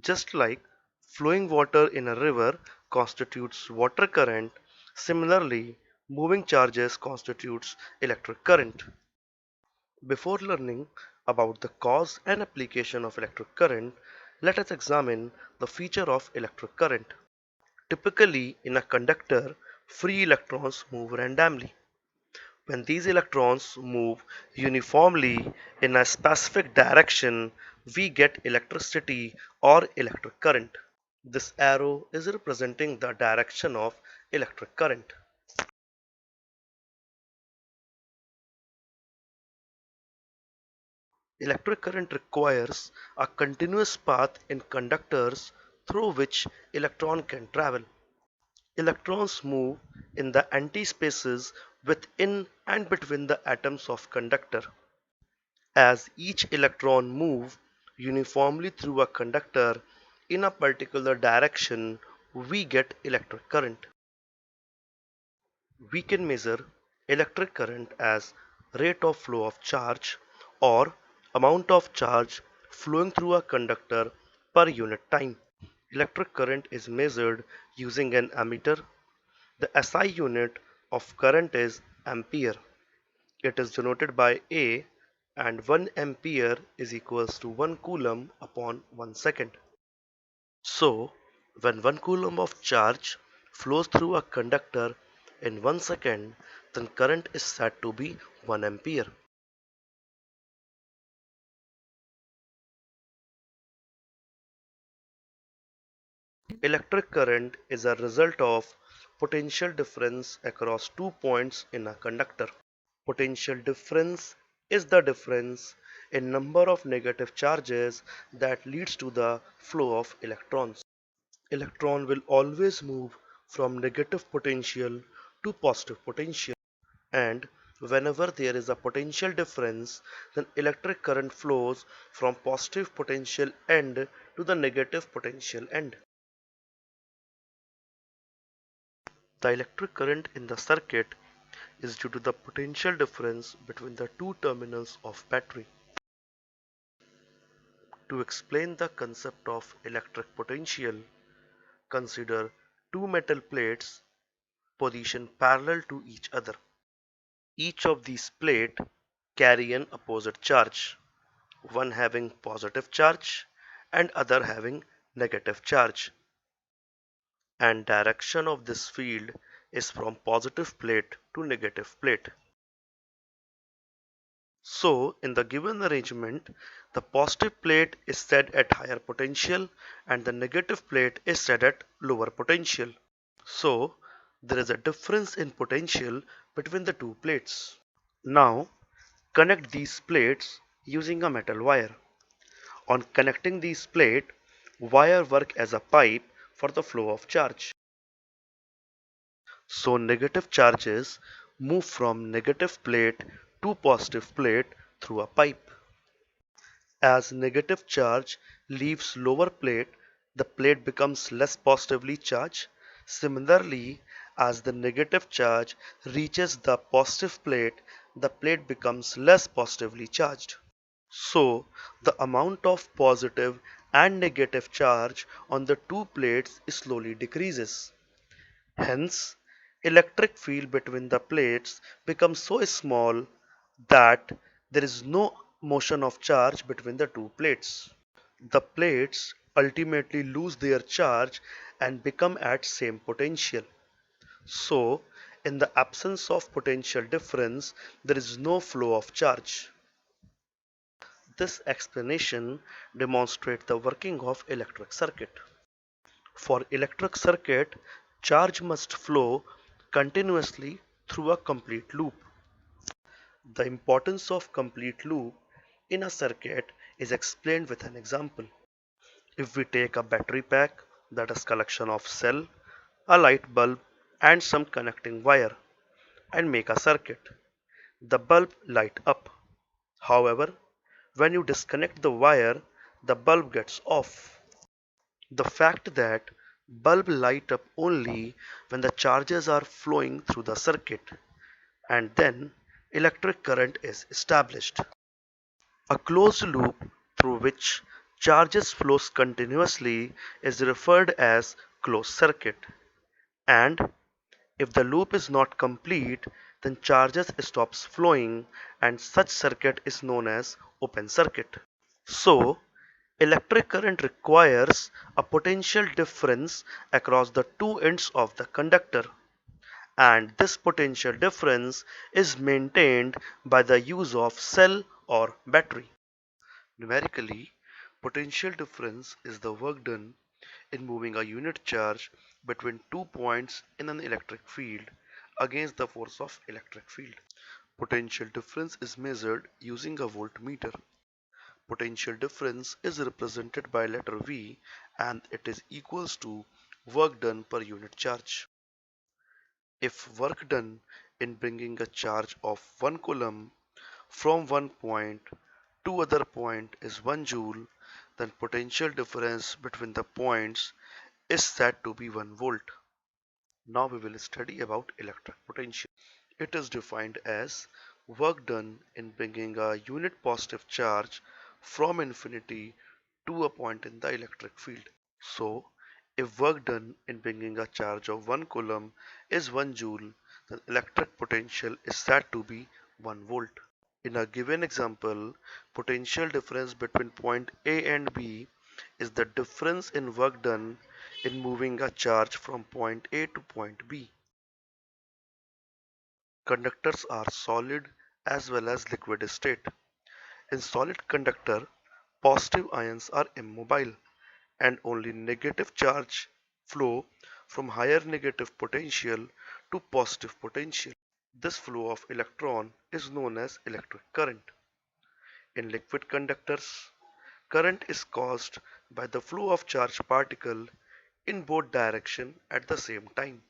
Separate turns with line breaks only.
Just like flowing water in a river constitutes water current, similarly, moving charges constitutes electric current. Before learning about the cause and application of electric current, let us examine the feature of electric current. Typically, in a conductor, free electrons move randomly. When these electrons move uniformly in a specific direction, we get electricity or electric current. This arrow is representing the direction of electric current. Electric current requires a continuous path in conductors through which electron can travel. Electrons move in the empty spaces within and between the atoms of conductor. As each electron moves uniformly through a conductor in a particular direction, we get electric current. We can measure electric current as rate of flow of charge or amount of charge flowing through a conductor per unit time. Electric current is measured using an ammeter. The SI unit of current is ampere. It is denoted by A, and 1 ampere is equals to 1 coulomb upon 1 second. So, when 1 coulomb of charge flows through a conductor in 1 second, then current is said to be 1 ampere. Electric current is a result of potential difference across 2 points in a conductor. Potential difference is the difference in number of negative charges that leads to the flow of electrons. Electron will always move from negative potential to positive potential, and whenever there is a potential difference, then electric current flows from positive potential end to the negative potential end. The electric current in the circuit is due to the potential difference between the two terminals of battery. To explain the concept of electric potential, consider two metal plates positioned parallel to each other. Each of these plates carry an opposite charge, one having positive charge and other having negative charge, and direction of this field is from positive plate to negative plate. So, in the given arrangement, the positive plate is set at higher potential and the negative plate is set at lower potential. So, there is a difference in potential between the two plates. Now, connect these plates using a metal wire. On connecting these plates, wire work as a pipe for the flow of charge. So negative charges move from negative plate to positive plate through a pipe. As negative charge leaves lower plate, the plate becomes less positively charged. Similarly, as the negative charge reaches the positive plate, the plate becomes less positively charged. So, the amount of positive and negative charge on the two plates slowly decreases. Hence, electric field between the plates becomes so small that there is no motion of charge between the two plates. The plates ultimately lose their charge and become at same potential. So, in the absence of potential difference, there is no flow of charge. This explanation demonstrates the working of electric circuit. For electric circuit, charge must flow continuously through a complete loop. The importance of complete loop in a circuit is explained with an example. If we take a battery pack, that is collection of cell, a light bulb and some connecting wire, and make a circuit, the bulb light up. However, when you disconnect the wire, the bulb gets off. The fact that bulb light up only when the charges are flowing through the circuit, and then electric current is established. A closed loop through which charges flows continuously is referred as closed circuit, and if the loop is not complete, then charges stops flowing and such circuit is known as open circuit. So, electric current requires a potential difference across the two ends of the conductor, and this potential difference is maintained by the use of cell or battery. Numerically, potential difference is the work done in moving a unit charge between 2 points in an electric field against the force of electric field. Potential difference is measured using a voltmeter. Potential difference is represented by letter V and it is equals to work done per unit charge. If work done in bringing a charge of 1 coulomb from one point to other point is 1 joule, then potential difference between the points is said to be 1 volt. Now we will study about electric potential. It is defined as work done in bringing a unit positive charge from infinity to a point in the electric field. So, if work done in bringing a charge of 1 coulomb is 1 joule, then electric potential is said to be 1 volt. In a given example, potential difference between point A and B is the difference in work done in moving a charge from point A to point B. Conductors are solid as well as liquid state. In solid conductor, positive ions are immobile and only negative charge flow from higher negative potential to positive potential. This flow of electron is known as electric current. In liquid conductors, current is caused by the flow of charged particle in both directions at the same time.